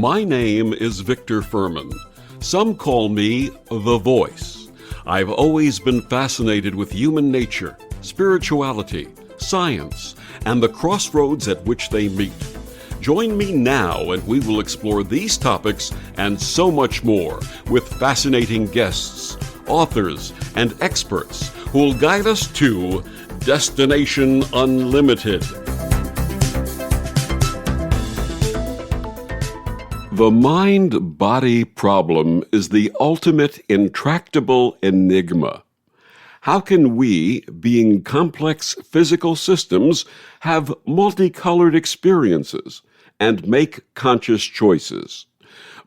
My name is Victor Fuhrman. Some call me the Voice. I've always been fascinated with human nature, spirituality, science, and the crossroads at which they meet. Join me now and we will explore these topics and so much more with fascinating guests, authors, and experts who will guide us to Destination Unlimited. The mind-body problem is the ultimate intractable enigma. How can we, being complex physical systems, have multicolored experiences and make conscious choices?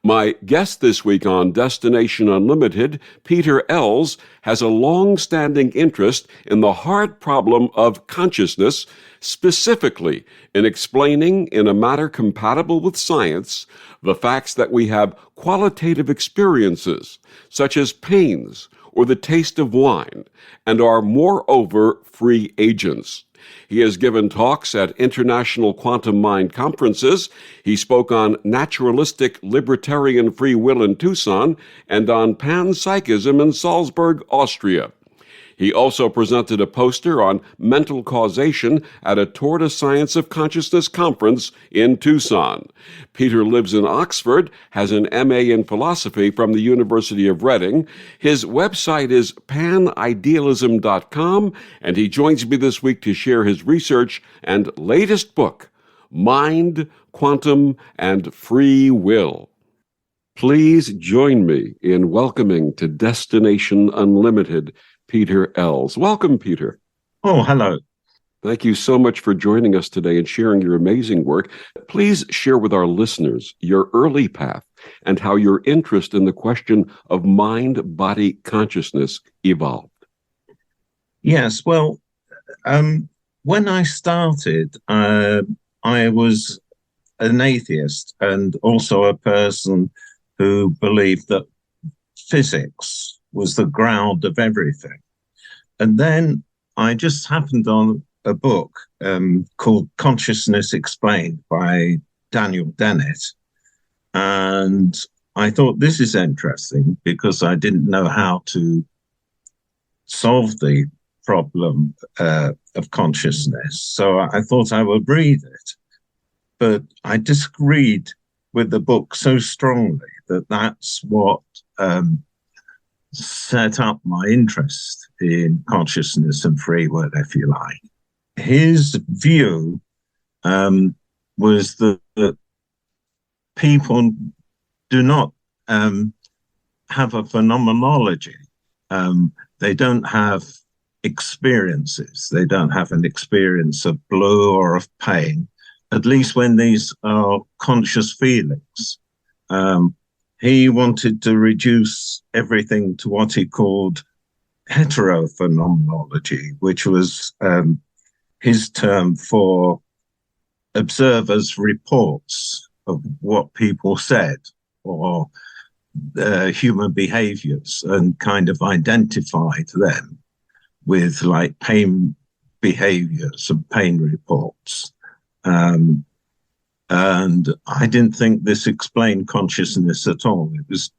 My guest this week on Destination Unlimited, Peter Ells, has a long-standing interest in the hard problem of consciousness, specifically in explaining in a manner compatible with science the facts that we have qualitative experiences, such as pains or the taste of wine, and are moreover free agents. He has given talks at international quantum mind conferences. He spoke on naturalistic libertarian free will in Tucson and on panpsychism in Salzburg, Austria. He also presented a poster on mental causation at a Tour de Science of Consciousness conference in Tucson. Peter lives in Oxford, has an M.A. in philosophy from the University of Reading. His website is panidealism.com, and he joins me this week to share his research and latest book, Mind, Quantum, and Free Will. Please join me in welcoming to Destination Unlimited Peter Ells. Welcome, Peter. Oh, hello. Thank you so much for joining us today and sharing your amazing work. Please share with our listeners your early path and how your interest in the question of mind-body consciousness evolved. Yes, well, when I started, I was an atheist and also a person who believed that physics was the ground of everything. And then I just happened on a book called Consciousness Explained by Daniel Dennett. And I thought, this is interesting because I didn't know how to solve the problem of consciousness. So I thought I would read it. But I disagreed with the book so strongly that that's what set up my interest in consciousness and free will, if you like. His view was that people do not have a phenomenology. They don't have experiences. They don't have an experience of blue or of pain, at least when these are conscious feelings. He wanted to reduce everything to what he called heterophenomenology, which was his term for observers' reports of what people said or human behaviors, and kind of identified them with like pain behaviors and pain reports. And I didn't think this explained consciousness at all. It was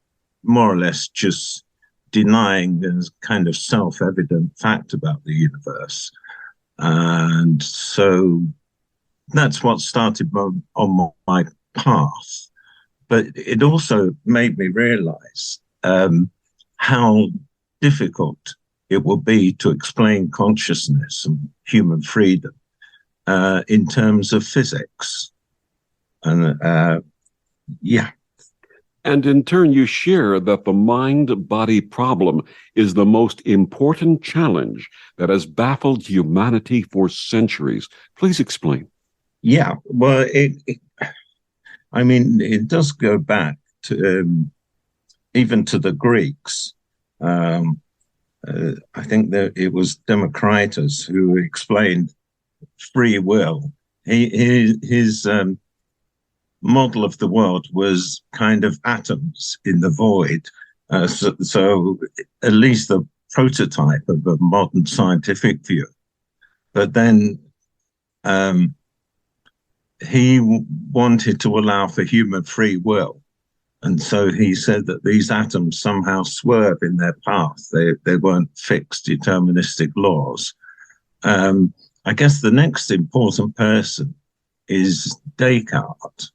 more or less just denying this kind of self-evident fact about the universe. And so that's what started on my path. But it also made me realize how difficult it will be to explain consciousness and human freedom in terms of physics. And And in turn, you share that the mind-body problem is the most important challenge that has baffled humanity for centuries. Please explain. Yeah, well, it does go back to even to the Greeks. I think that it was Democritus who explained free will. His model of the world was kind of atoms in the void. So at least the prototype of a modern scientific view. But then he wanted to allow for human free will. And so he said that these atoms somehow swerve in their path. They weren't fixed deterministic laws. I guess the next important person is Descartes.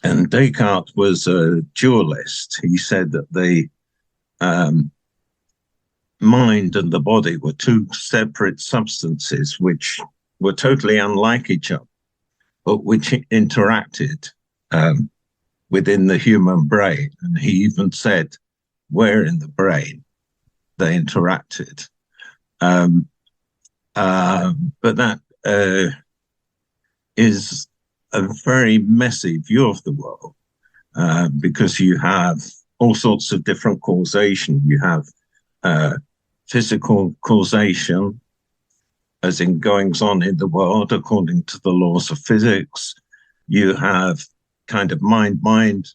And Descartes was a dualist. He said that the mind and the body were two separate substances which were totally unlike each other, but which interacted within the human brain. And he even said where in the brain they interacted. But that is a very messy view of the world because you have all sorts of different causation. You have physical causation, as in goings on in the world according to the laws of physics. You have kind of mind-mind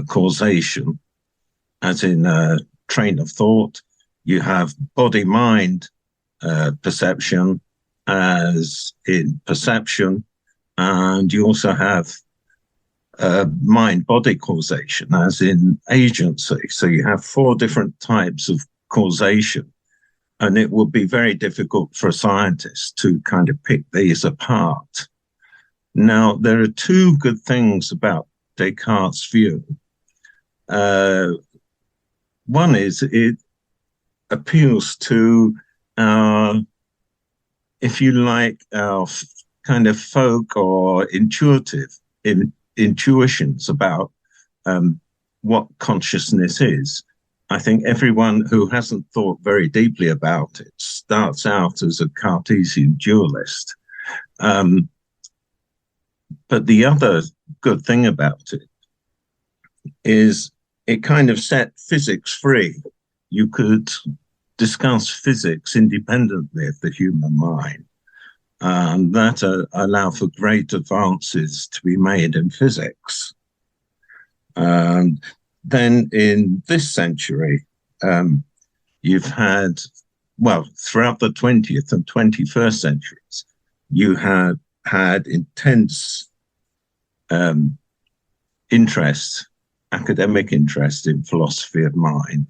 causation, as in train of thought. You have body-mind perception, as in perception, and you also have mind-body causation, as in agency. So you have four different types of causation, and it would be very difficult for a scientist to kind of pick these apart. Now, there are two good things about Descartes' view. One is it appeals to our, if you like, our kind of folk or intuitions about what consciousness is. I think everyone who hasn't thought very deeply about it starts out as a Cartesian dualist. But the other good thing about it is it kind of set physics free. You could discuss physics independently of the human mind. And that allow for great advances to be made in physics. Then in this century, you've had, well, throughout the 20th and 21st centuries, you had intense interest, academic interest in philosophy of mind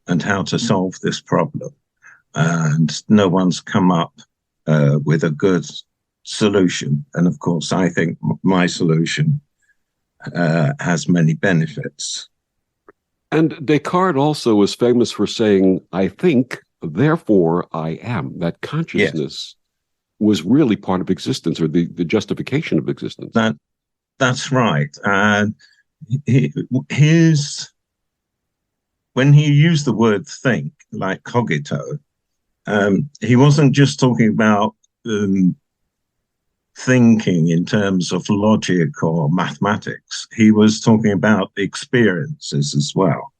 and how to solve this problem. And no one's come up with a good solution. And of course, I think my solution has many benefits. And Descartes also was famous for saying, I think, therefore I am. That consciousness was really part of existence, or the justification of existence. That's right. And when he used the word think, like cogito, he wasn't just talking about thinking in terms of logic or mathematics. He was talking about experiences as well.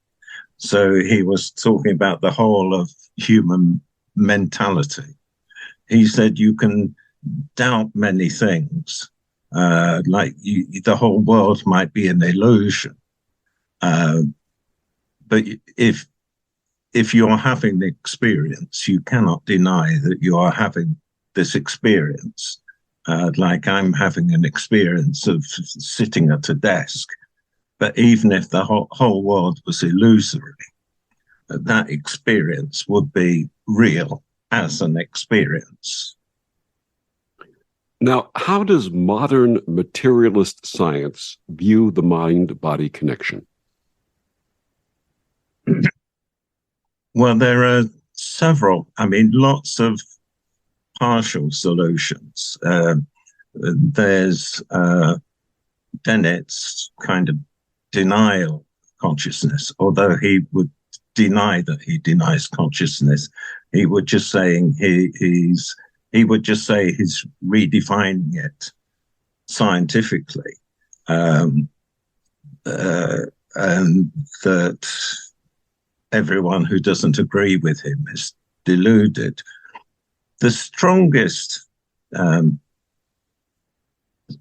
So he was talking about the whole of human mentality. He said you can doubt many things, like the whole world might be an illusion. But if you are having the experience, you cannot deny that you are having this experience. Like I'm having an experience of sitting at a desk. But even if the whole world was illusory, that experience would be real as an experience. Now, how does modern materialist science view the mind-body connection? Well, there are several, lots of partial solutions. There's Dennett's kind of denial of consciousness, although he would deny that he denies consciousness. He would just saying he's redefining it scientifically, and that everyone who doesn't agree with him is deluded. The strongest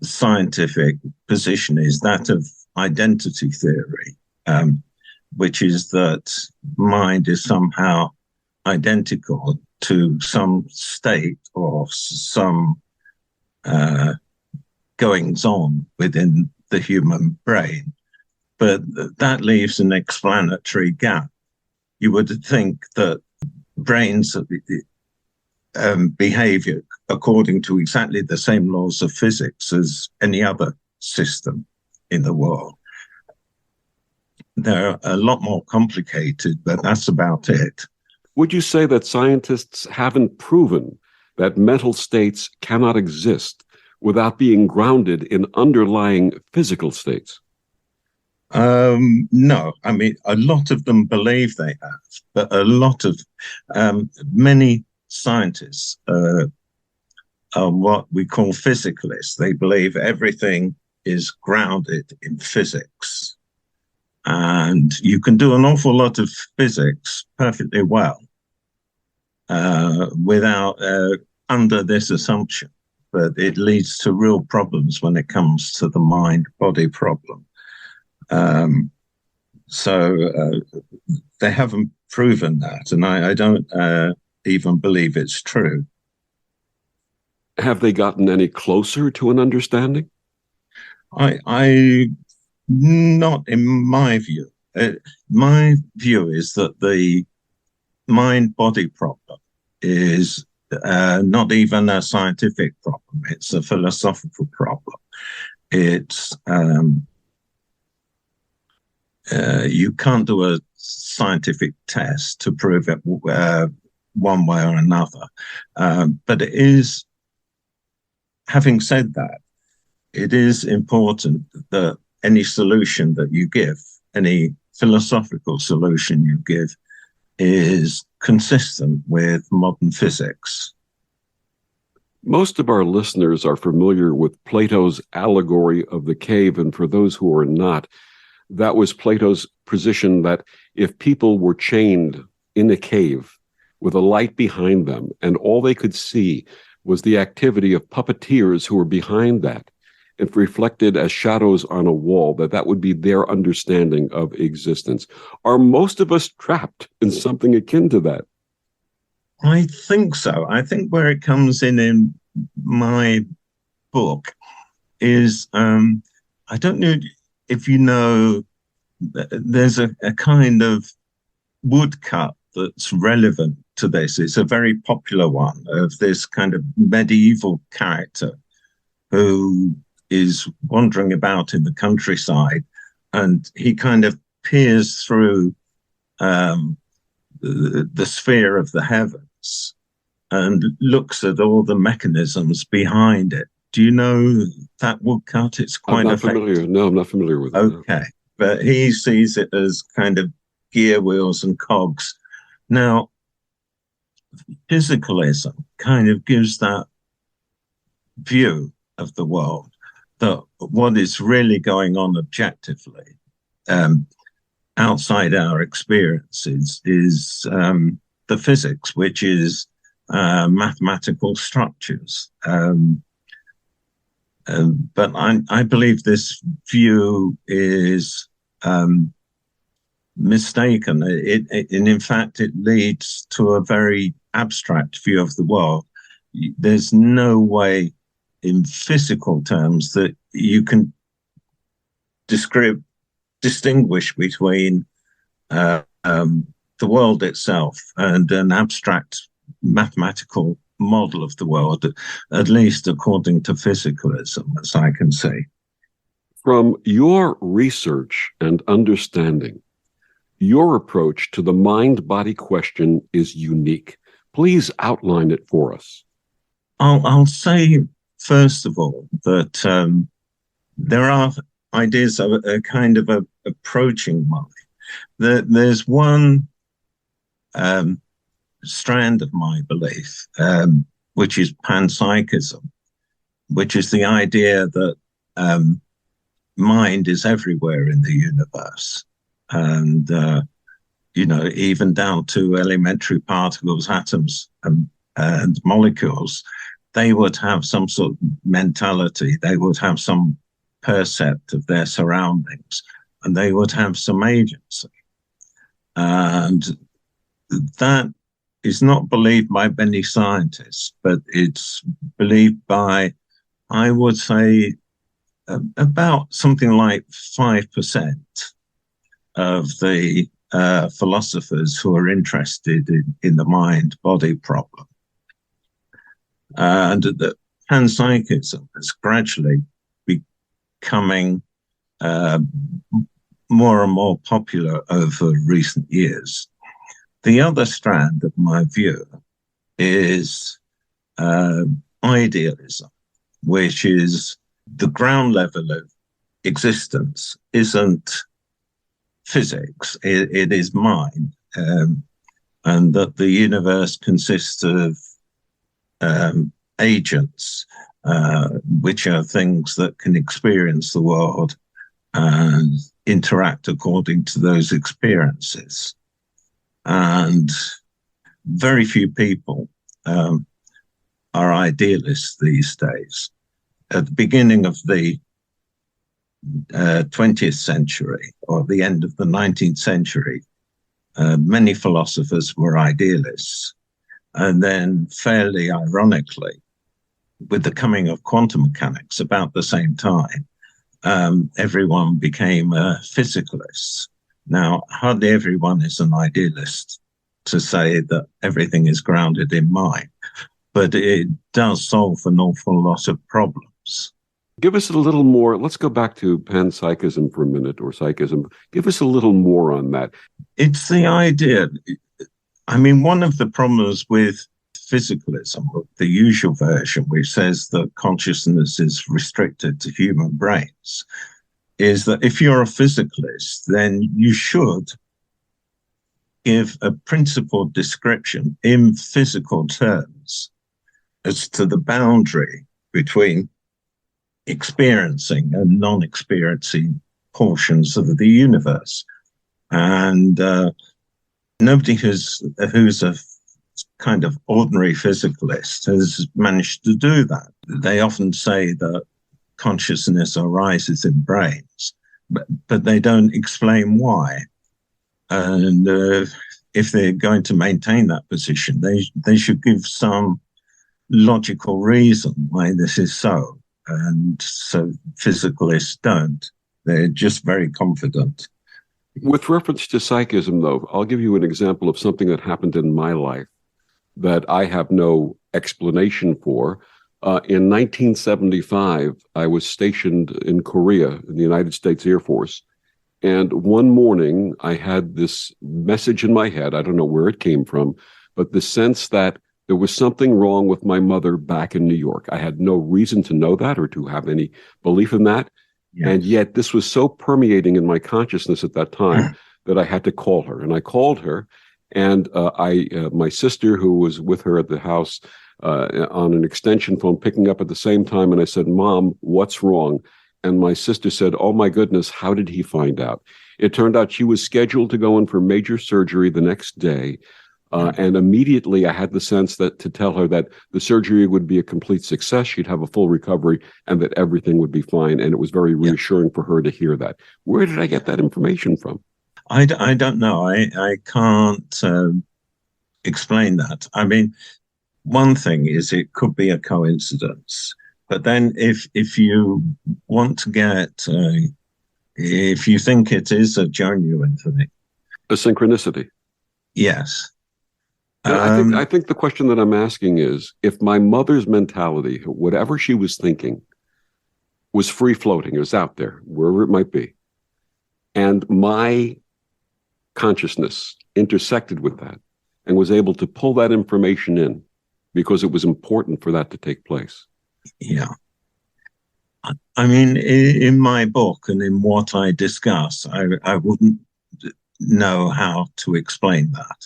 scientific position is that of identity theory, which is that mind is somehow identical to some state or some goings on within the human brain. But that leaves an explanatory gap. You would think that brains behave according to exactly the same laws of physics as any other system in the world. They're a lot more complicated, but that's about it. Would you say that scientists haven't proven that mental states cannot exist without being grounded in underlying physical states? No, I mean, a lot of them believe they have, but a lot of many scientists are what we call physicalists. They believe everything is grounded in physics. And you can do an awful lot of physics perfectly well without under this assumption, but it leads to real problems when it comes to the mind-body problem. So they haven't proven that, and I don't even believe it's true. Have they gotten any closer to an understanding? I not in my view. My view is that the mind-body problem is not even a scientific problem. It's a philosophical problem. It's you can't do a scientific test to prove it one way or another. But it is, having said that, it is important that any solution that you give, any philosophical solution you give, is consistent with modern physics. Most of our listeners are familiar with Plato's allegory of the cave, and for those who are not, that was Plato's position that if people were chained in a cave with a light behind them and all they could see was the activity of puppeteers who were behind that, and reflected as shadows on a wall, that would be their understanding of existence. Are most of us trapped in something akin to that? I think so. I think where it comes in my book is, I don't know if you know, there's a kind of woodcut that's relevant to this. It's a very popular one of this kind of medieval character who is wandering about in the countryside, and he kind of peers through the sphere of the heavens and looks at all the mechanisms behind it. Do you know that woodcut? It's quite familiar. No, I'm not familiar with it. Okay, no. But he sees it as kind of gear wheels and cogs. Now, physicalism kind of gives that view of the world, that what is really going on objectively outside our experiences is the physics, which is mathematical structures. But I believe this view is mistaken. And in fact, it leads to a very abstract view of the world. There's no way in physical terms that you can distinguish between the world itself and an abstract mathematical model of the world, at least according to physicalism, as I can see. From your research and understanding, your approach to the mind-body question is unique. Please outline it for us. I'll say, first of all, that there are ideas of a kind of approaching mind. There's one strand of my belief, which is panpsychism, which is the idea that mind is everywhere in the universe. And, even down to elementary particles, atoms, and molecules, they would have some sort of mentality. They would have some percept of their surroundings, and they would have some agency. And that is not believed by many scientists, but it's believed by, I would say, about something like 5% of the philosophers who are interested in the mind-body problem. And that panpsychism is gradually becoming more and more popular over recent years. The other strand of my view is idealism, which is the ground level of existence isn't physics, it is mind, and that the universe consists of agents, which are things that can experience the world and interact according to those experiences. And very few people are idealists these days. At the beginning of the 20th century, or the end of the 19th century, many philosophers were idealists. And then, fairly ironically, with the coming of quantum mechanics about the same time, everyone became a physicalist. Now, hardly everyone is an idealist to say that everything is grounded in mind, but it does solve an awful lot of problems. Give us a little more. Let's go back to panpsychism for a minute, or psychism. Give us a little more on that. It's the idea. I mean, one of the problems with physicalism, the usual version, which says that consciousness is restricted to human brains, is that if you're a physicalist, then you should give a principled description in physical terms as to the boundary between experiencing and non-experiencing portions of the universe. And nobody who's a kind of ordinary physicalist has managed to do that. They often say that consciousness arises in brains, but they don't explain why. And if they're going to maintain that position, they should give some logical reason why this is so. And so physicalists don't. They're just very confident. With reference to psychism, though, I'll give you an example of something that happened in my life that I have no explanation for. In 1975, I was stationed in Korea in the United States Air Force. And one morning, I had this message in my head. I don't know where it came from, but the sense that there was something wrong with my mother back in New York. I had no reason to know that or to have any belief in that. Yes. And yet this was so permeating in my consciousness at that time that I had to call her. And I called her, and my sister, who was with her at the house on an extension phone, picking up at the same time. And I said, "Mom, what's wrong?" And my sister said, "Oh, my goodness, how did he find out?" It turned out she was scheduled to go in for major surgery the next day. And immediately I had the sense that to tell her that the surgery would be a complete success, she'd have a full recovery, and that everything would be fine. And it was very reassuring for her to hear that. Where did I get that information from? I don't know. I can't explain that. I mean, one thing is it could be a coincidence. But then if you want to get, if you think it is a genuine thing. A synchronicity. Yes. I think the question that I'm asking is, if my mother's mentality, whatever she was thinking, was free floating, it was out there, wherever it might be, and my consciousness intersected with that and was able to pull that information in because it was important for that to take place. Yeah. I mean, in my book and in what I discuss, I wouldn't know how to explain that.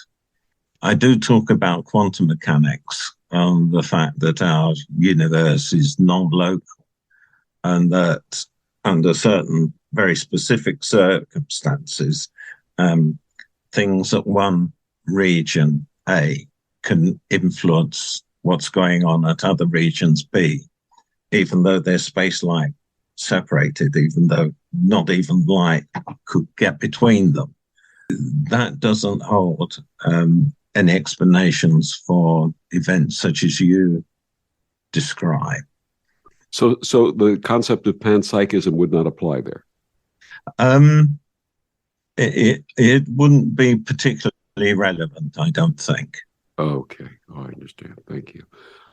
I do talk about quantum mechanics, the fact that our universe is non-local, and that under certain very specific circumstances, things at one region A can influence what's going on at other regions B, even though they're space-like separated, even though not even light could get between them. That doesn't hold any explanations for events such as you describe. So the concept of panpsychism would not apply there. It wouldn't be particularly relevant, I don't think. Okay, I understand. Thank you.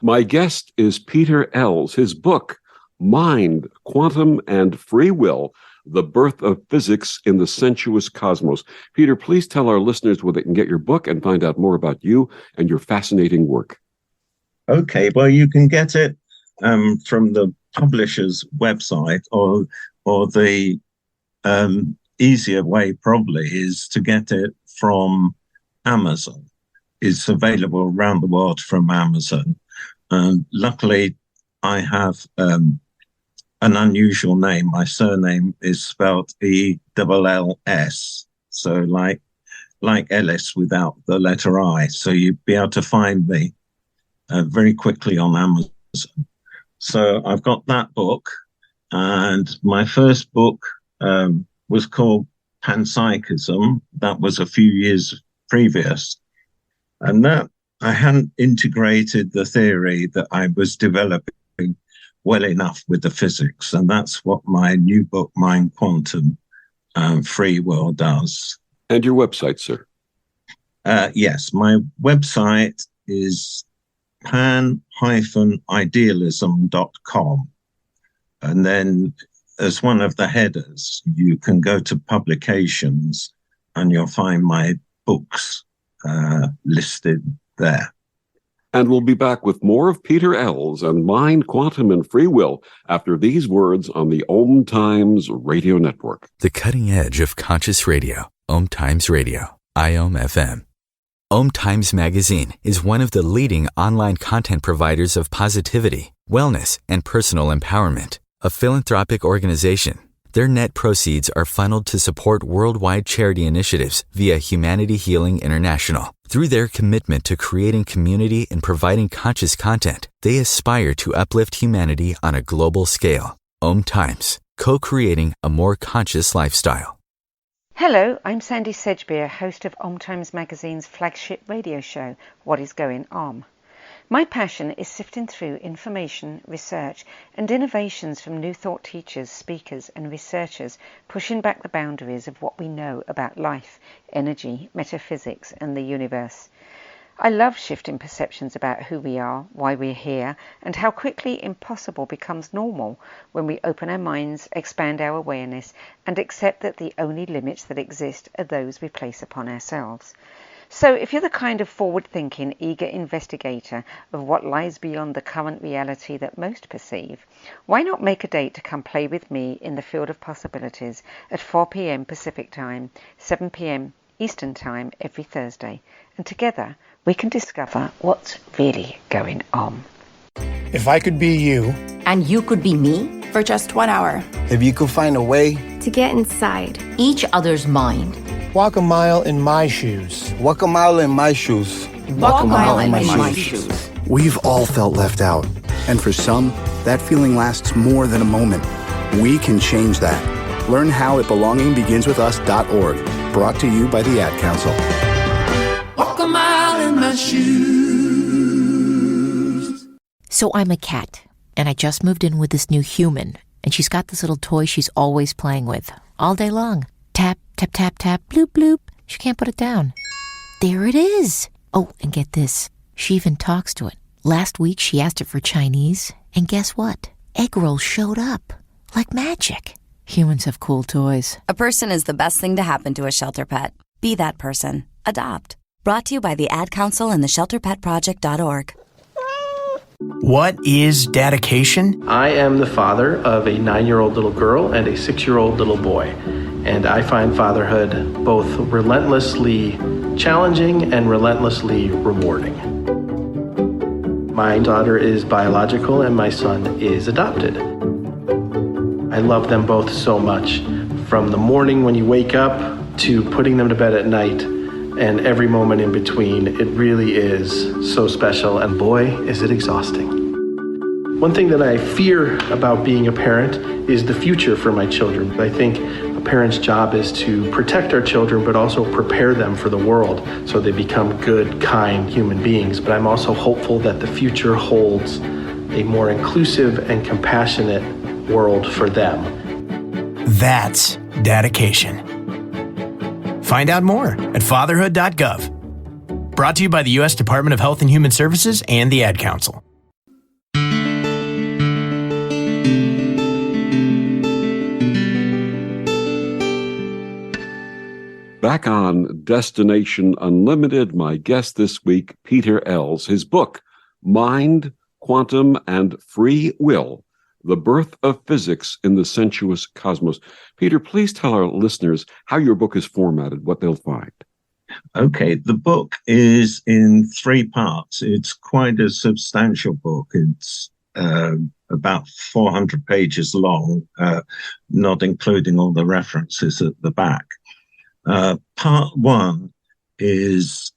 My guest is Peter Ells. His book, Mind, Quantum, and Free Will, The Birth of Physics in the Sensuous Cosmos. Peter, please tell our listeners where they can get your book and find out more about you and your fascinating work. Okay, well, you can get it from the publisher's website, or the easier way probably is to get it from Amazon. It's available around the world from Amazon. Luckily, I have an unusual name. My surname is spelled Ells, so like Ellis without the letter I. So you'd be able to find me very quickly on Amazon. So I've got that book, and my first book was called Panpsychism. That was a few years previous. And that I hadn't integrated the theory that I was developing well enough with the physics. And that's what my new book, Mind, Quantum, Free Will, does. And your website, sir? Yes, my website is pan-idealism.com. And then as one of the headers, you can go to publications and you'll find my books listed there. And we'll be back with more of Peter Ells on Mind, Quantum, and Free Will after these words on the OMTimes Radio Network. The cutting edge of conscious radio, OMTimes Radio, IOM FM. OMTimes Magazine is one of the leading online content providers of positivity, wellness, and personal empowerment. A philanthropic organization, their net proceeds are funneled to support worldwide charity initiatives via Humanity Healing International. Through their commitment to creating community and providing conscious content, they aspire to uplift humanity on a global scale. OMTimes, co-creating a more conscious lifestyle. Hello, I'm Sandy Sedgbeer, host of OMTimes Magazine's flagship radio show, What is Going On? My passion is sifting through information, research, and innovations from New Thought teachers, speakers, and researchers pushing back the boundaries of what we know about life, energy, metaphysics, and the universe. I love shifting perceptions about who we are, why we're here, and how quickly impossible becomes normal when we open our minds, expand our awareness, and accept that the only limits that exist are those we place upon ourselves. So if you're the kind of forward-thinking, eager investigator of what lies beyond the current reality that most perceive, why not make a date to come play with me in the field of possibilities at 4 p.m. Pacific Time, 7 p.m. Eastern Time every Thursday, and together we can discover what's really going on. If I could be you, and you could be me, for just 1 hour, if you could find a way to get inside each other's mind, walk a mile in my shoes. Walk a mile in my shoes. Walk a mile in my shoes. We've all felt left out. And for some, that feeling lasts more than a moment. We can change that. Learn how at belongingbeginswithus.org. Brought to you by the Ad Council. Walk a mile in my shoes. So I'm a cat, and I just moved in with this new human. And she's got this little toy she's always playing with, all day long. Tap, tap, tap, tap, bloop, bloop. She can't put it down. There it is. Oh, and get this. She even talks to it. Last week, she asked it for Chinese, and guess what? Egg rolls showed up. Like magic. Humans have cool toys. A person is the best thing to happen to a shelter pet. Be that person. Adopt. Brought to you by the Ad Council and the ShelterPetProject.org. What is dedication? I am the father of a 9-year-old little girl and a 6-year-old little boy. And I find fatherhood both relentlessly challenging and relentlessly rewarding. My daughter is biological and my son is adopted. I love them both so much. From the morning when you wake up to putting them to bed at night and every moment in between, it really is so special, and boy, is it exhausting. One thing that I fear about being a parent is the future for my children. I think a parent's job is to protect our children, but also prepare them for the world so they become good, kind human beings. But I'm also hopeful that the future holds a more inclusive and compassionate world for them. That's dedication. Find out more at fatherhood.gov. Brought to you by the U.S. Department of Health and Human Services and the Ad Council. Back on Destination Unlimited, my guest this week, Peter Ells. His book, Mind, Quantum, and Free Will, The Birth of Physics in the Sensuous Cosmos. Peter, please tell our listeners how your book is formatted, what they'll find. Okay, the book is in 3 parts. It's quite a substantial book. It's about 400 pages long, not including all the references at the back. Part 1 is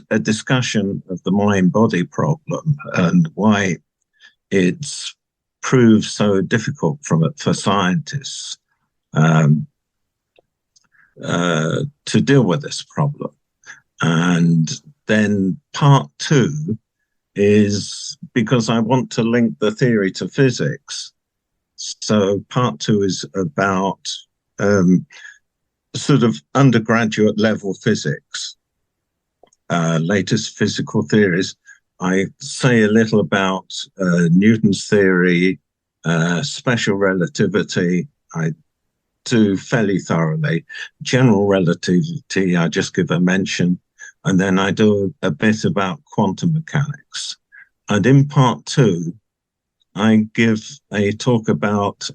a discussion of the mind-body problem and why it's proved so difficult for scientists to deal with this problem. And then part 2 is because I want to link the theory to physics. So part 2 is about sort of undergraduate level physics, latest physical theories. I say a little about Newton's theory, special relativity. I do fairly thoroughly. General relativity, I just give a mention. And then I do a bit about quantum mechanics. And in part 2, I give a talk about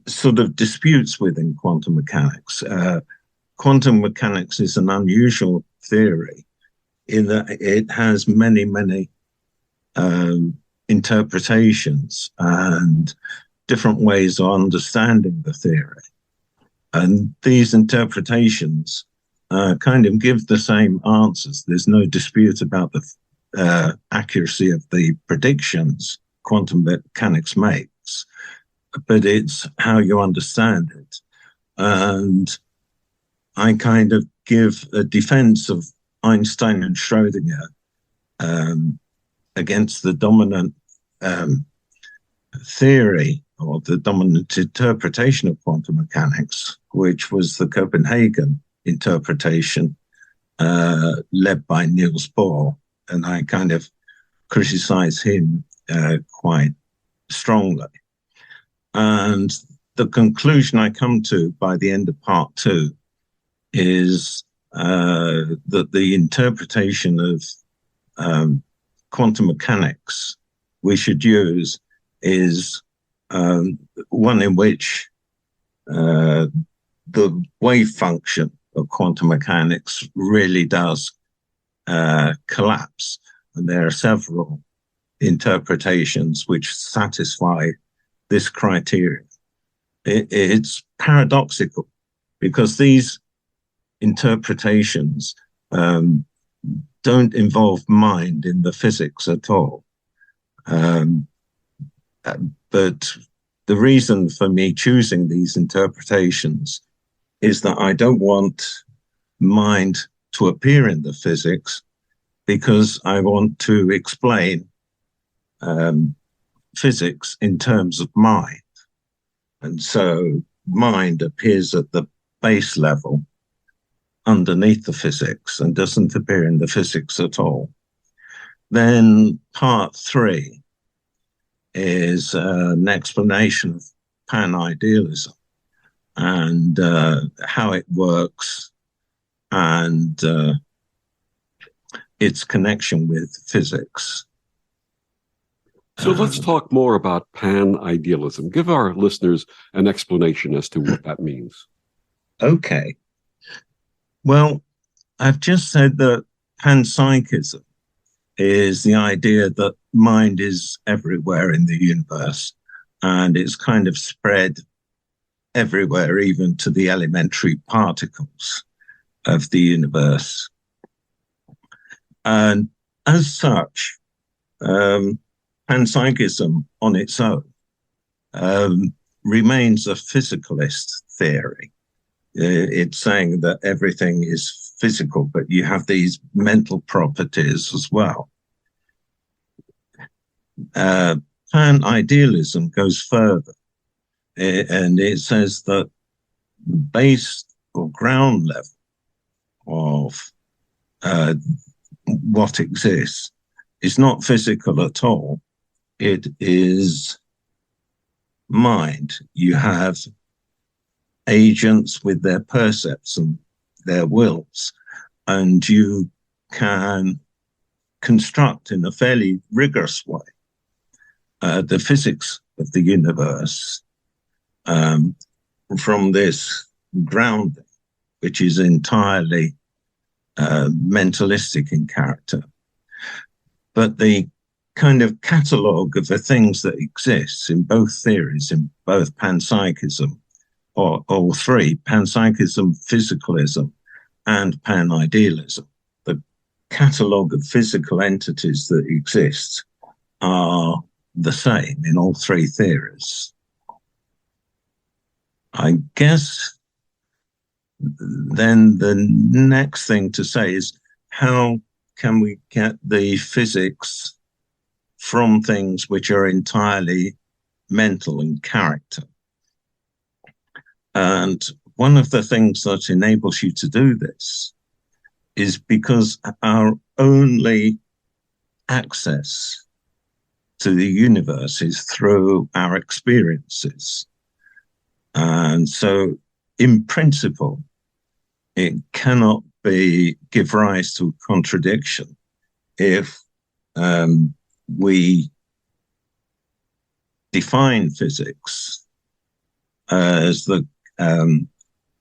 sort of disputes within quantum mechanics. Quantum mechanics is an unusual theory in that it has many, many interpretations and different ways of understanding the theory. And these interpretations kind of give the same answers. There's no dispute about the accuracy of the predictions quantum mechanics makes, but it's how you understand it. And I kind of give a defense of Einstein and Schrödinger against the dominant theory or the dominant interpretation of quantum mechanics, which was the Copenhagen interpretation led by Niels Bohr. And I kind of criticize him quite strongly. And the conclusion I come to by the end of part 2 is that the interpretation of quantum mechanics we should use is one in which the wave function of quantum mechanics really does collapse. And there are several interpretations which satisfy this criteria. It's paradoxical because these interpretations don't involve mind in the physics at all. But the reason for me choosing these interpretations is that I don't want mind to appear in the physics because I want to explain physics in terms of mind. And so mind appears at the base level underneath the physics and doesn't appear in the physics at all. Then part 3 is an explanation of pan-idealism and how it works and its connection with physics. So let's talk more about pan-idealism. Give our listeners an explanation as to what that means. Okay. Well, I've just said that panpsychism is the idea that mind is everywhere in the universe and it's kind of spread everywhere, even to the elementary particles of the universe. And as such, panpsychism on its own remains a physicalist theory. It's saying that everything is physical, but you have these mental properties as well. Pan-idealism goes further, and it says that base or ground level of what exists is not physical at all. It is mind. You have agents with their percepts and their wills, and you can construct in a fairly rigorous way the physics of the universe from this grounding, which is entirely mentalistic in character. But the kind of catalogue of the things that exists in both theories, in both panpsychism, or all three, panpsychism, physicalism, and pan-idealism, the catalogue of physical entities that exist are the same in all three theories. I guess then the next thing to say is, how can we get the physics from things which are entirely mental in character? And one of the things that enables you to do this is because our only access to the universe is through our experiences. And so, in principle, it cannot give rise to contradiction if we define physics as the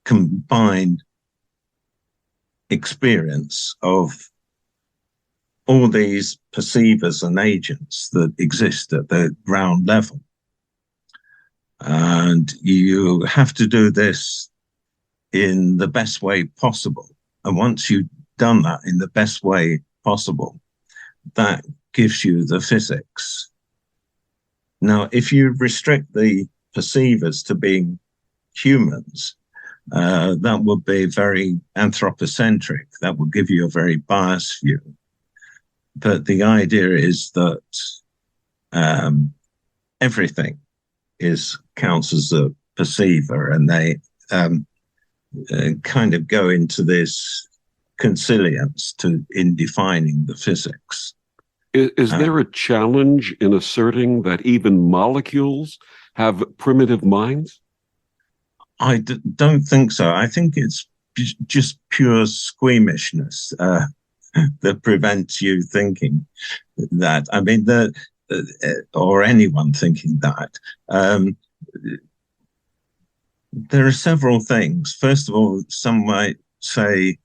combined experience of all these perceivers and agents that exist at the ground level. And you have to do this in the best way possible. And once you've done that in the best way possible, that gives you the physics. Now, if you restrict the perceivers to being humans, that would be very anthropocentric. That would give you a very biased view. But the idea is that everything counts as a perceiver, and they kind of go into this consilience in defining the physics. Is there a challenge in asserting that even molecules have primitive minds? I don't think so. I think it's just pure squeamishness that prevents you thinking that. I mean, or anyone thinking that. There are several things. First of all, some might say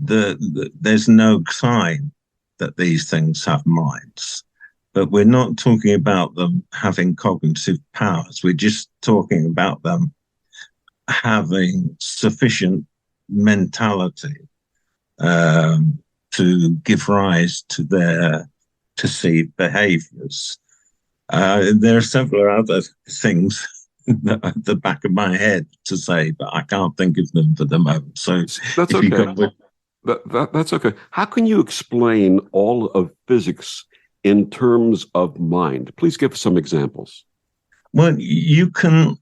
there's no sign that these things have minds. But we're not talking about them having cognitive powers. We're just talking about them having sufficient mentality to give rise to their perceived behaviors. There are several other things at the back of my head to say, but I can't think of them for the moment. So that's okay. That's okay. How can you explain all of physics in terms of mind? Please give some examples. Well, you can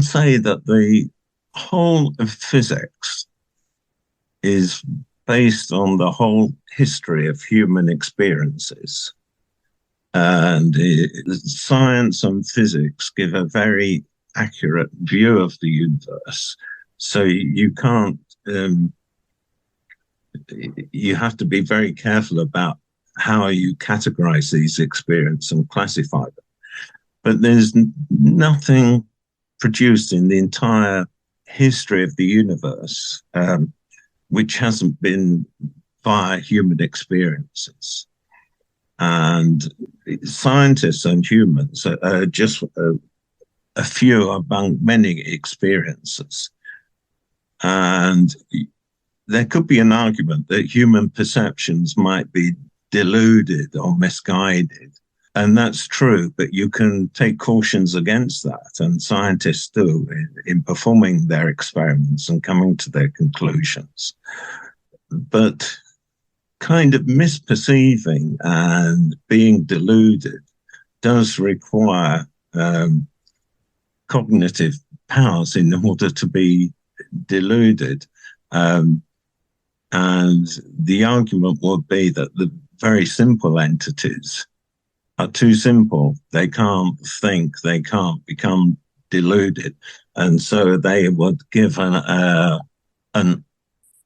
say that the whole of physics is based on the whole history of human experiences. And science and physics give a very accurate view of the universe. So you can't, you have to be very careful about how you categorize these experiences and classify them. But there's nothing produced in the entire history of the universe which hasn't been via human experiences. And scientists and humans are just a few among many experiences. And there could be an argument that human perceptions might be deluded or misguided And that's true, but you can take cautions against that, and scientists do in performing their experiments and coming to their conclusions. But kind of misperceiving and being deluded does require cognitive powers in order to be deluded. And the argument would be that the very simple entities are too simple. They can't think, they can't become deluded. And so they would give an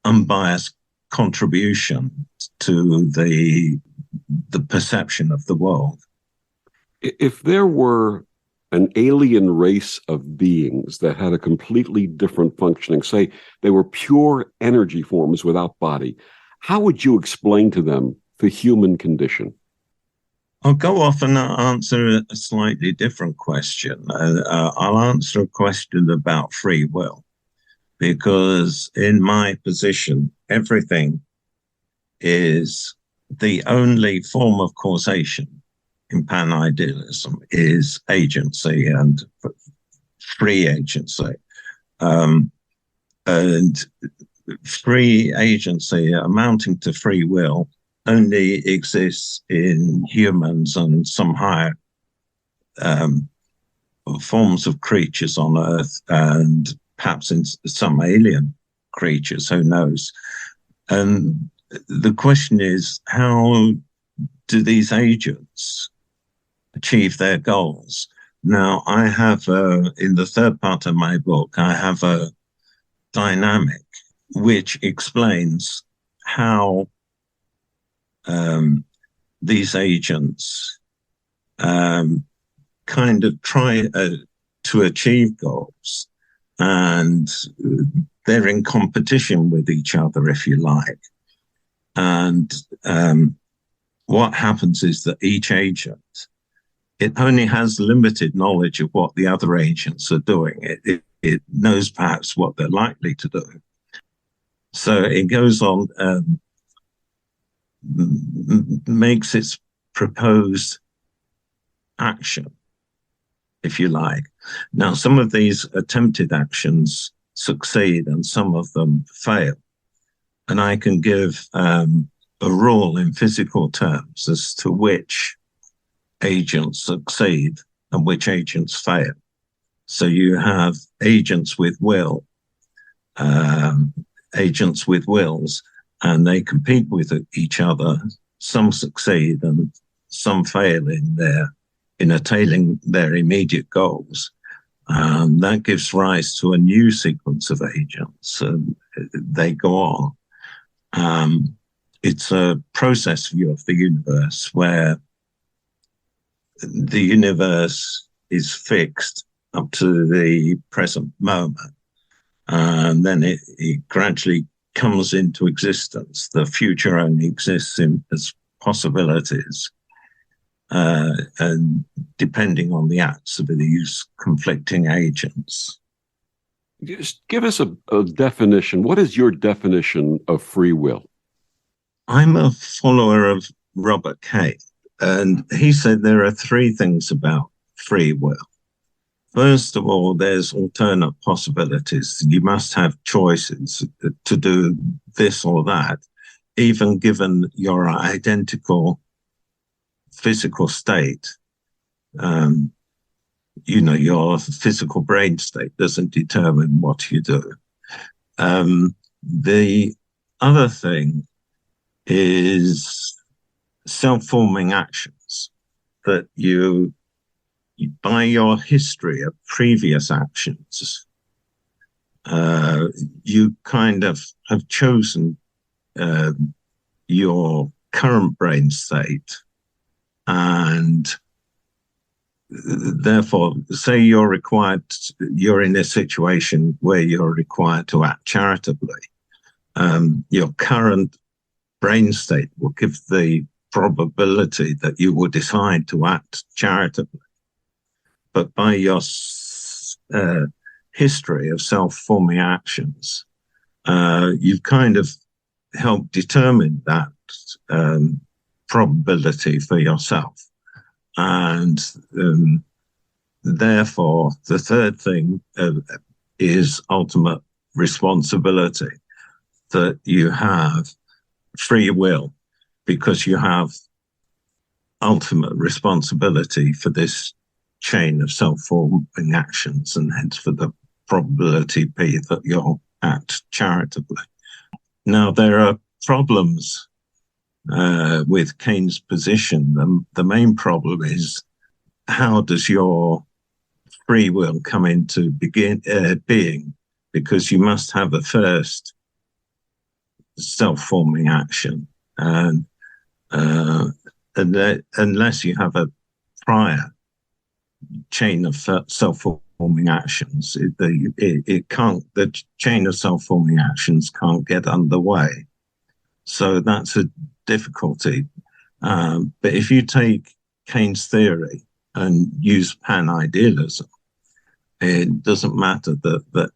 unbiased contribution to the perception of the world. If there were an alien race of beings that had a completely different functioning, say they were pure energy forms without body, how would you explain to them the human condition? I'll go off and answer a slightly different question. I'll answer a question about free will, because in my position, everything is the only form of causation in pan-idealism is agency and free agency. And free agency amounting to free will only exists in humans and some higher forms of creatures on Earth, and perhaps in some alien creatures, who knows. And the question is, how do these agents achieve their goals? Now, I have, in the third part of my book, I have a dynamic which explains how these agents kind of try to achieve goals, and they're in competition with each other, if you like. And what happens is that each agent, it only has limited knowledge of what the other agents are doing. It knows perhaps what they're likely to do. So it goes on, makes its proposed action, if you like. Now, some of these attempted actions succeed and some of them fail. And I can give a rule in physical terms as to which agents succeed and which agents fail. So you have agents with will, agents with wills, and they compete with each other. Some succeed and some fail in attaining their immediate goals. That gives rise to a new sequence of agents, and they go on. It's a process view of the universe where the universe is fixed up to the present moment, and then it gradually comes into existence. The future only exists as possibilities, and depending on the acts of these conflicting agents. Just give us a definition. What is your definition of free will? I'm a follower of Robert Kay, and he said there are three things about free will. First of all, there's alternate possibilities. You must have choices to do this or that, even given your identical physical state. Your physical brain state doesn't determine what you do. The other thing is self-forming actions, that you by your history of previous actions, you kind of have chosen your current brain state, and therefore, say you're in a situation where you're required to act charitably. Your current brain state will give the probability that you will decide to act charitably. But by your history of self-forming actions, you've kind of helped determine that probability for yourself. And therefore, the third thing is ultimate responsibility, that you have free will, because you have ultimate responsibility for this chain of self-forming actions, and hence for the probability P that you'll act charitably. Now, there are problems with Keynes' position. The main problem is, how does your free will come into being? Because you must have a first self-forming action, and unless you have a prior chain of self-forming actions, it can't. The chain of self-forming actions can't get underway. So that's a difficulty. But if you take Keynes' theory and use pan-idealism, it doesn't matter that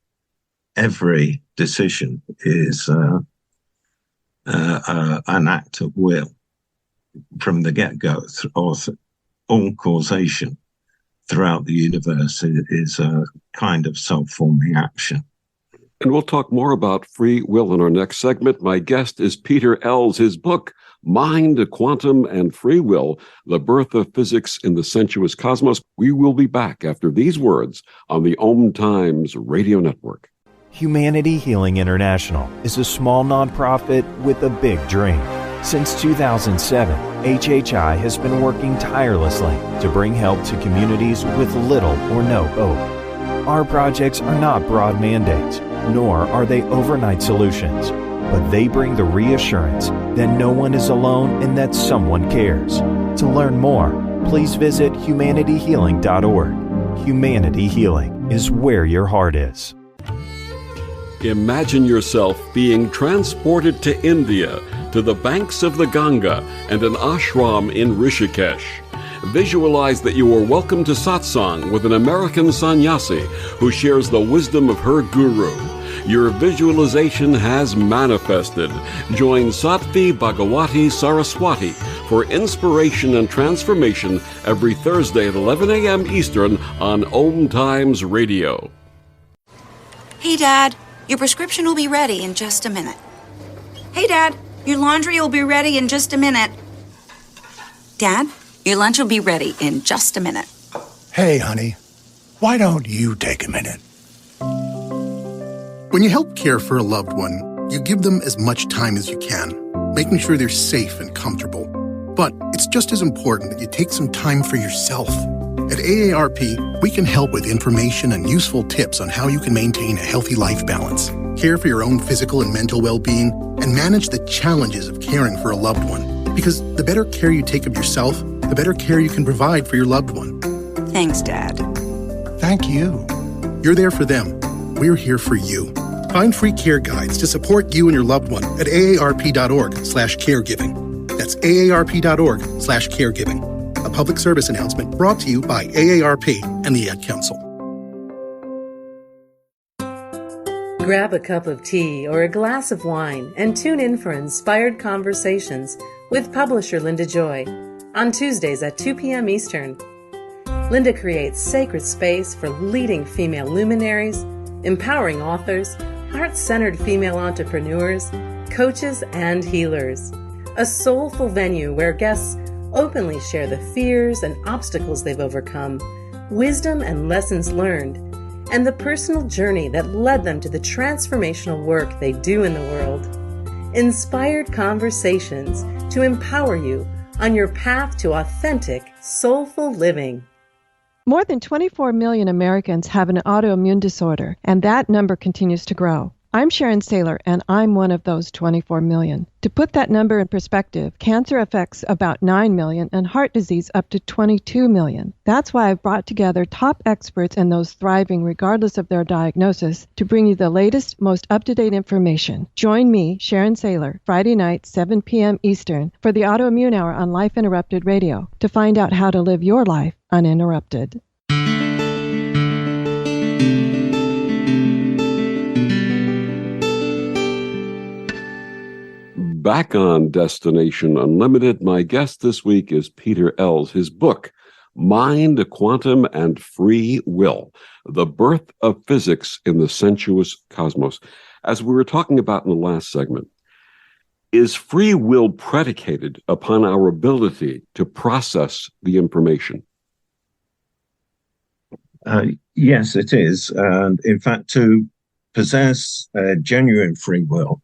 every decision is an act of will from the get-go, or all causation throughout the universe is a kind of self-forming action. And we'll talk more about free will in our next segment. My guest is Peter Ells. His book, Mind, Quantum, and Free Will, The Birth of Physics in the Sensuous Cosmos. We will be back after these words on the OMTimes Radio Network. Humanity Healing International is a small nonprofit with a big dream. Since 2007, HHI has been working tirelessly to bring help to communities with little or no hope. Our projects are not broad mandates, nor are they overnight solutions, but they bring the reassurance that no one is alone and that someone cares. To learn more, please visit humanityhealing.org. Humanity Healing is where your heart is. Imagine yourself being transported to India, to the banks of the Ganga and an ashram in Rishikesh. Visualize that you are welcome to satsang with an American sannyasi who shares the wisdom of her guru. Your visualization has manifested. Join Sattvi Bhagawati Saraswati for inspiration and transformation every Thursday at 11 a.m. Eastern on OMTimes Radio. Hey, Dad, your prescription will be ready in just a minute. Hey, Dad, your laundry will be ready in just a minute. Dad, your lunch will be ready in just a minute. Hey, honey, why don't you take a minute? When you help care for a loved one, you give them as much time as you can, making sure they're safe and comfortable. But it's just as important that you take some time for yourself. At AARP, we can help with information and useful tips on how you can maintain a healthy life balance, care for your own physical and mental well-being, and manage the challenges of caring for a loved one. Because the better care you take of yourself, the better care you can provide for your loved one. Thanks, Dad. Thank you. You're there for them. We're here for you. Find free care guides to support you and your loved one at aarp.org/caregiving. That's aarp.org/caregiving. A public service announcement brought to you by AARP and the Ad Council. Grab a cup of tea or a glass of wine and tune in for Inspired Conversations with publisher Linda Joy on Tuesdays at 2 p.m. Eastern. Linda creates sacred space for leading female luminaries, empowering authors, heart-centered female entrepreneurs, coaches, and healers. A soulful venue where guests openly share the fears and obstacles they've overcome, wisdom and lessons learned, and the personal journey that led them to the transformational work they do in the world. Inspired Conversations to empower you on your path to authentic, soulful living. More than 24 million Americans have an autoimmune disorder, and that number continues to grow. I'm Sharon Saylor, and I'm one of those 24 million. To put that number in perspective, cancer affects about 9 million and heart disease up to 22 million. That's why I've brought together top experts and those thriving regardless of their diagnosis to bring you the latest, most up-to-date information. Join me, Sharon Saylor, Friday night, 7 p.m. Eastern, for the Autoimmune Hour on Life Interrupted Radio to find out how to live your life uninterrupted. Back on Destination Unlimited, my guest this week is Peter Ells. His book, Mind, Quantum, and Free Will, the Birth of Physics in the Sensuous Cosmos. As we were talking about in the last segment, is free will predicated upon our ability to process the information? Yes, it is. And in fact, to possess genuine free will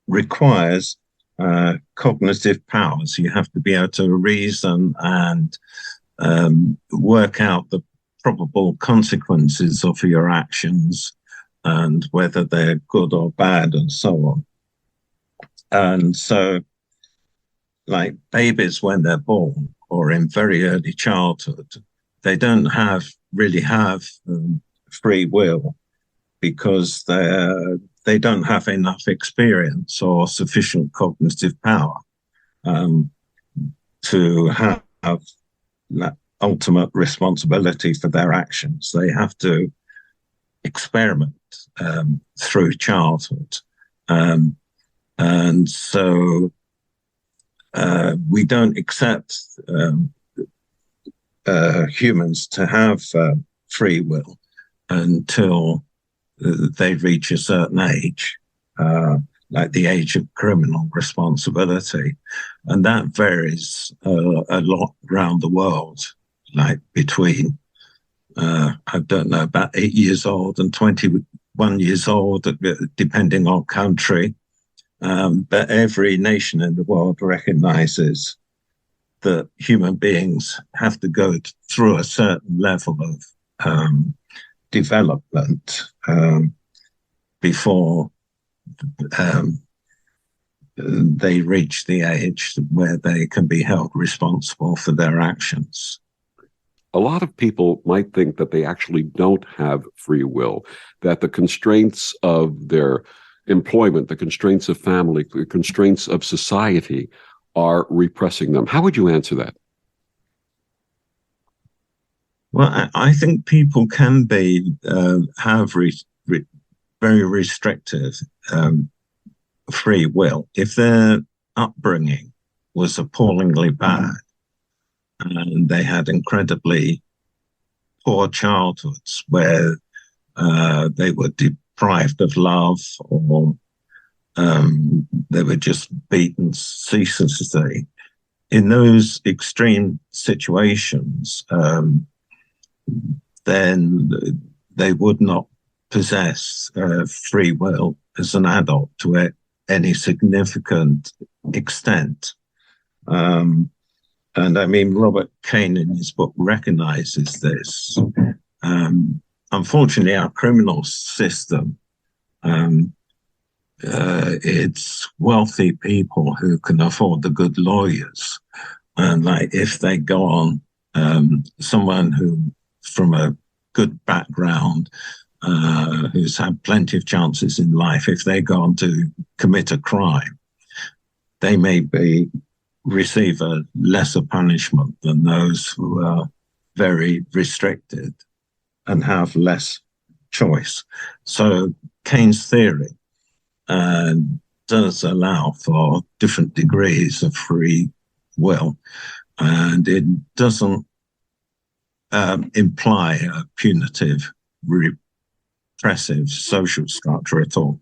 requires cognitive powers. You have to be able to reason and work out the probable consequences of your actions and whether they're good or bad and so on. And so, like babies when they're born or in very early childhood, they don't really have free will because they don't have enough experience or sufficient cognitive power to have that ultimate responsibility for their actions. They have to experiment through childhood. And so we don't accept humans to have free will until they reach a certain age, like the age of criminal responsibility. And that varies a lot around the world, like between, I don't know, about 8 years old and 21 years old, depending on country. But every nation in the world recognizes that human beings have to go through a certain level of development before they reach the age where they can be held responsible for their actions. A lot of people might think that they actually don't have free will, that the constraints of their employment, the constraints of family, the constraints of society are repressing them. How would you answer that? Well, I think people can have very restrictive free will if their upbringing was appallingly bad and they had incredibly poor childhoods where they were deprived of love or they were just beaten ceaselessly. In those extreme situations, then they would not possess free will as an adult to any significant extent. And I mean, Robert Kane in his book recognizes this. Unfortunately, our criminal system, it's wealthy people who can afford the good lawyers. And like if they go on, someone who from a good background, who's had plenty of chances in life, if they go on to commit a crime, they may receive a lesser punishment than those who are very restricted and have less choice. So Keynes' theory does allow for different degrees of free will, and it doesn't imply a punitive, repressive social structure at all.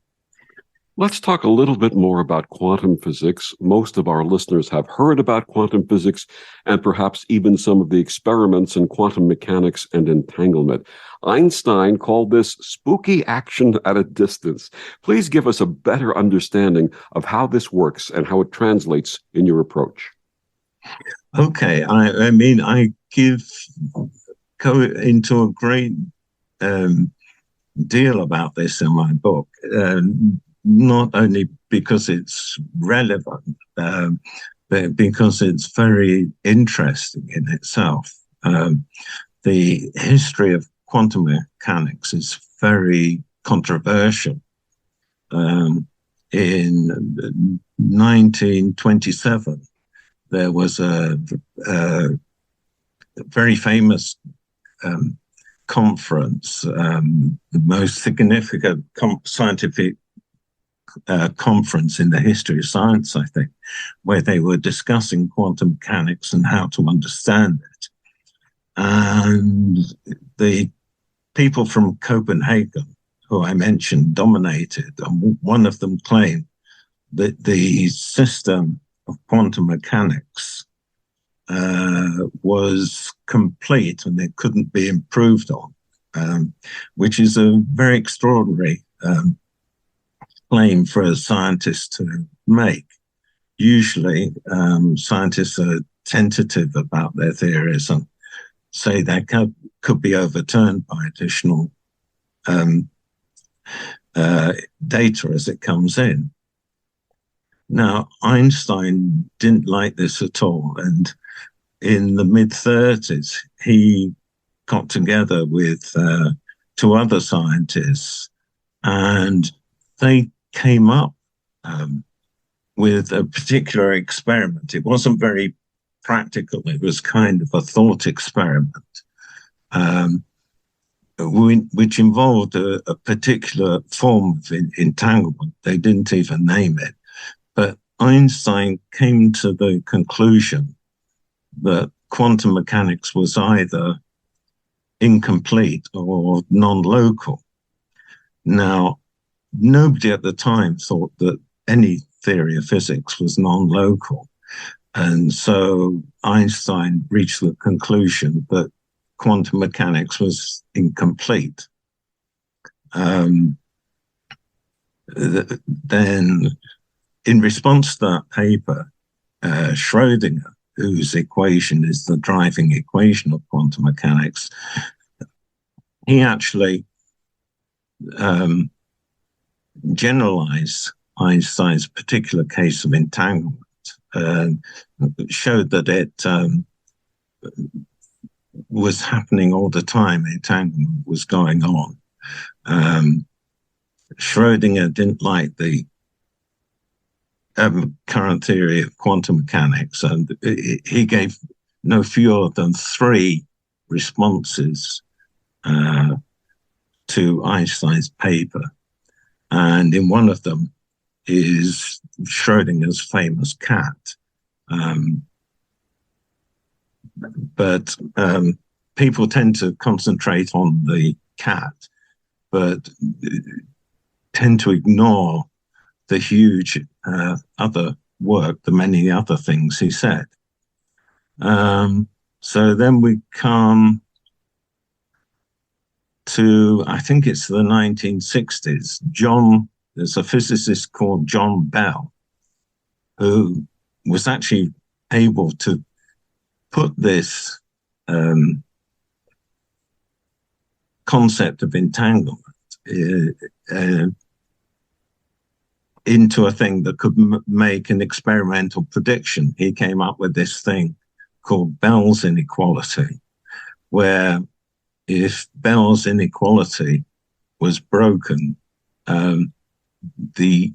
Let's talk a little bit more about quantum physics. Most of our listeners have heard about quantum physics and perhaps even some of the experiments in quantum mechanics and entanglement. Einstein called this spooky action at a distance. Please give us a better understanding of how this works and how it translates in your approach. Okay, I mean, I go into a great deal about this in my book. Not only because it's relevant, but because it's very interesting in itself. The history of quantum mechanics is very controversial. In 1927, there was a very famous conference, the most significant scientific conference in the history of science, I think, where they were discussing quantum mechanics and how to understand it. And the people from Copenhagen, who I mentioned, dominated, and one of them claimed that the system of quantum mechanics was complete and it couldn't be improved on, which is a very extraordinary claim for a scientist to make. Usually, scientists are tentative about their theories and say they could be overturned by additional data as it comes in. Now, Einstein didn't like this at all, and in the mid-30s, he got together with two other scientists, and they came up with a particular experiment. It wasn't very practical. It was kind of a thought experiment, which involved a particular form of entanglement. They didn't even name it. But Einstein came to the conclusion that quantum mechanics was either incomplete or non-local. Now, nobody at the time thought that any theory of physics was non-local. And so Einstein reached the conclusion that quantum mechanics was incomplete. Then, in response to that paper, Schrödinger, whose equation is the driving equation of quantum mechanics, he actually generalized Einstein's particular case of entanglement, showed that it was happening all the time. Entanglement was going on. Schrödinger didn't like the current theory of quantum mechanics, and he gave no fewer than 3 responses to Einstein's paper. And in one of them is Schrödinger's famous cat. But people tend to concentrate on the cat, but tend to ignore the huge other work, the many other things he said. So then we come to, I think it's the 1960s. There's a physicist called John Bell, who was actually able to put this concept of entanglement into a thing that could make an experimental prediction. He came up with this thing called Bell's inequality, where if Bell's inequality was broken, the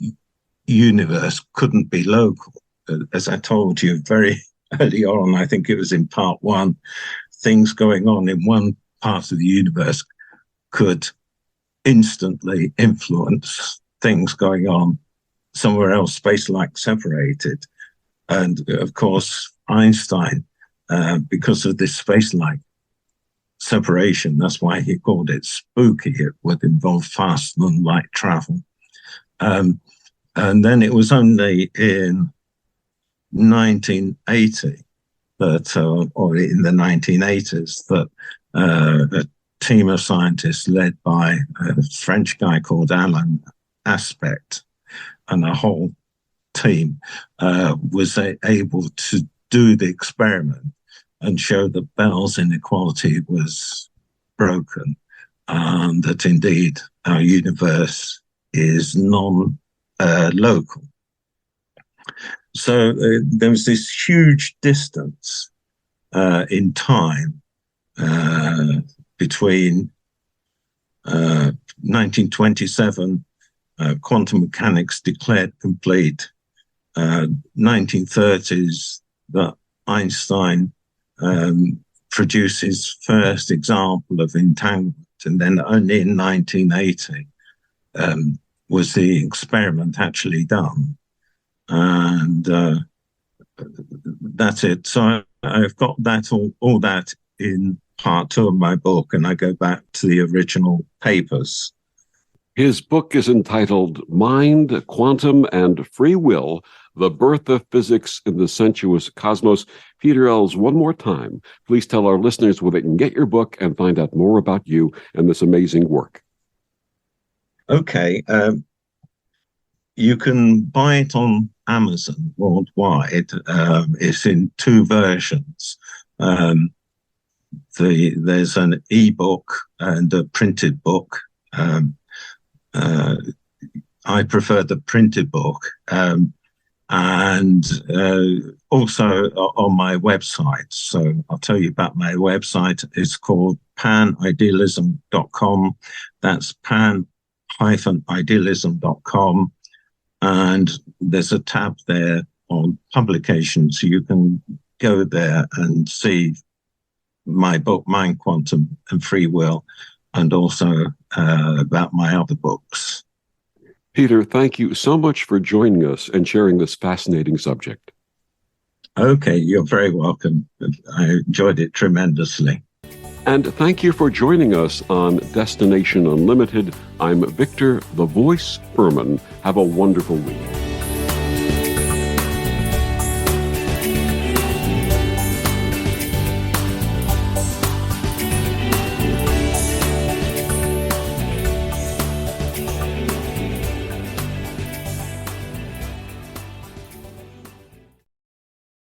universe couldn't be local. As I told you very early on, I think it was in part 1, things going on in one part of the universe could instantly influence things going on somewhere else, space-like separated. And of course, Einstein, because of this space-like separation, that's why he called it spooky. It would involve faster than light travel. And then it was only in 1980 that, or in the 1980s, that a team of scientists led by a French guy called Alain Aspect and a whole team was able to do the experiment and show that Bell's inequality was broken, and that indeed our universe is non-local. So there was this huge distance in time between 1927, quantum mechanics declared complete, 1930s, that Einstein produced his first example of entanglement, and then only in 1980 was the experiment actually done? And that's it. So I've got that all that in part 2 of my book, and I go back to the original papers. His book is entitled Mind, Quantum, and Free Will, The Birth of Physics in the Sensuous Cosmos. Peter Ells, one more time, please tell our listeners where they can get your book and find out more about you and this amazing work. Okay. You can buy it on Amazon worldwide. It's in 2 versions. There's an ebook and a printed book. I prefer the printed book, and also on my website. So I'll tell you about my website. It's called panidealism.com. That's pan-idealism.com. And there's a tab there on publications. So you can go there and see my book, Mind, Quantum, and Free Will, and also about my other books. Peter, thank you so much for joining us and sharing this fascinating subject. Okay, you're very welcome. I enjoyed it tremendously. And thank you for joining us on Destination Unlimited. I'm Victor, the Voice Fuhrman. Have a wonderful week.